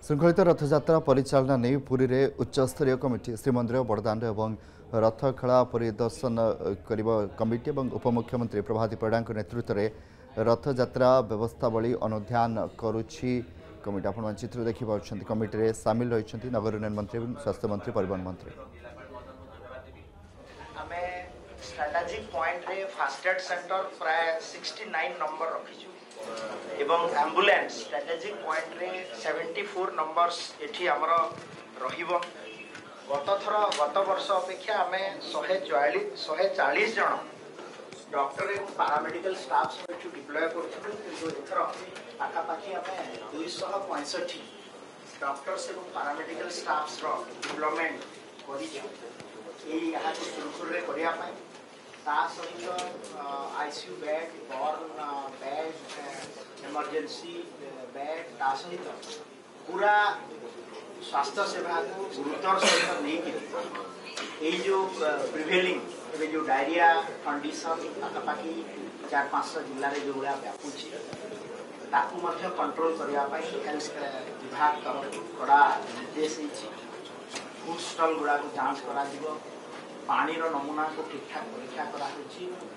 श्रृंखलित रथयात्रा परिचालना नहीं पुरी रे उच्चस्तरीय कमिटी श्रीमंदिर बड़दाण्ड और रथखेला परिदर्शन कमिटी और उपमुख्यमंत्री प्रभाती परिडा नेतृत्व में रथयात्रा व्यवस्थावली अनुध्यान करुछि कमिटी। आपण चित्र देखिए कमिटी रे सामिल रही नगर उन्नयन मंत्री स्वास्थ्य मंत्री परिवहन मंत्री। स्ट्रेटेजिक पॉइंट रे फास्ट एड सेंटर प्राय 69 नंबर रखिछु एवं एम्बुलेंस स्ट्रेटेजिक पॉइंट रे 74 नंबर्स एठी हमरो रहिबो। गत वर्ष अपेक्षा आमे 140 जन डॉक्टर एवं पैरामेडिकल स्टाफ एठी डिप्लॉय करथुनु किंतु एथर पाखापाखि आमे 265 डॉक्टर्स एवं पैरामेडिकल स्टाफ्स रो डिप्लॉयमेंट करिछु एई यहाँ को सुरक्षित रे करिया पाई ता सहित ICU bed born bed emergency bed ता सहित पूरा स्वास्थ्य सेवा को गुरुतर सहित नहीं ये जो प्रिवेलिंग जो डायरिया कंडीशन पाखापाखि 4-5 जिले में जो भाया व्यापुची ताकू कंट्रोल करने हेल्थ विभाग तरफ कड़ा निर्देश फूड स्टल गुड़ा को जांच करा पानी रो नमूना को ठीक ठाक परीक्षा करा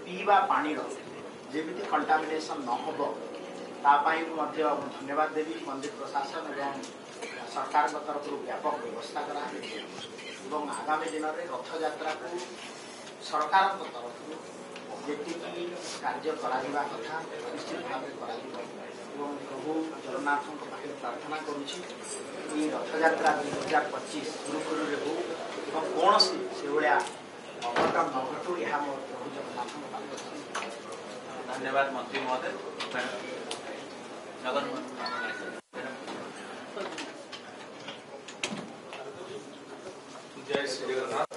पीवा पानी रो जेमिति कंटामिनेशन न हो धन्यवाद देवी मंदिर प्रशासन एवं सरकार तरफ व्यापक व्यवस्था करा आगामी दिन में रथ यात्रा को सरकार तरफ जी कार्य करा कथा निश्चित भाव प्रभु जगन्नाथ पाखे प्रार्थना करुँची रथ यात्रा 2025 सुरुखुरु हो कौन से भाया अघटन न घटू यह मोर प्रभु जगन्नाथ। धन्यवाद मंत्री महोदय। जय श्री जगन्नाथ।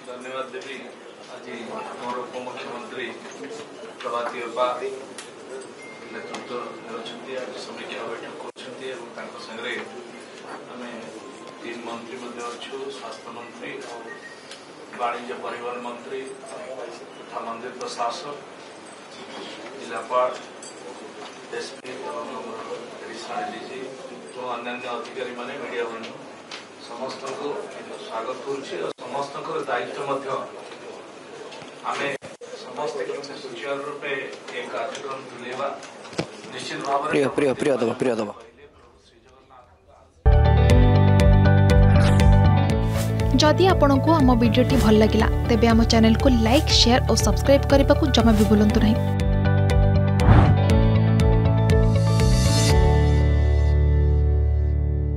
धन्यवाद देवी आज मोर उपमुख्यमंत्री प्रभाती नेतृत्व समीक्षा बैठक कर तीन मंत्री अच्छु स्वास्थ्य मंत्री वाणिज्य परिवहन मंत्री तथा मंदिर प्रशासन जिलापाल एसपी एडिशनल डीजी और अन्य अधिकारी माने मीडिया बंधु समस्त को स्वागत करुच्ची। समस्त दायित्व आमे समस्त सुचारू रूपे एक कार्यक्रम तुलेवा निश्चित भाव प्रिय दबा जदि आपंक आम भिडी भल लगा तेब आम चैनल को लाइक शेयर और सब्सक्राइब करने को जमा भी भूलु नहीं।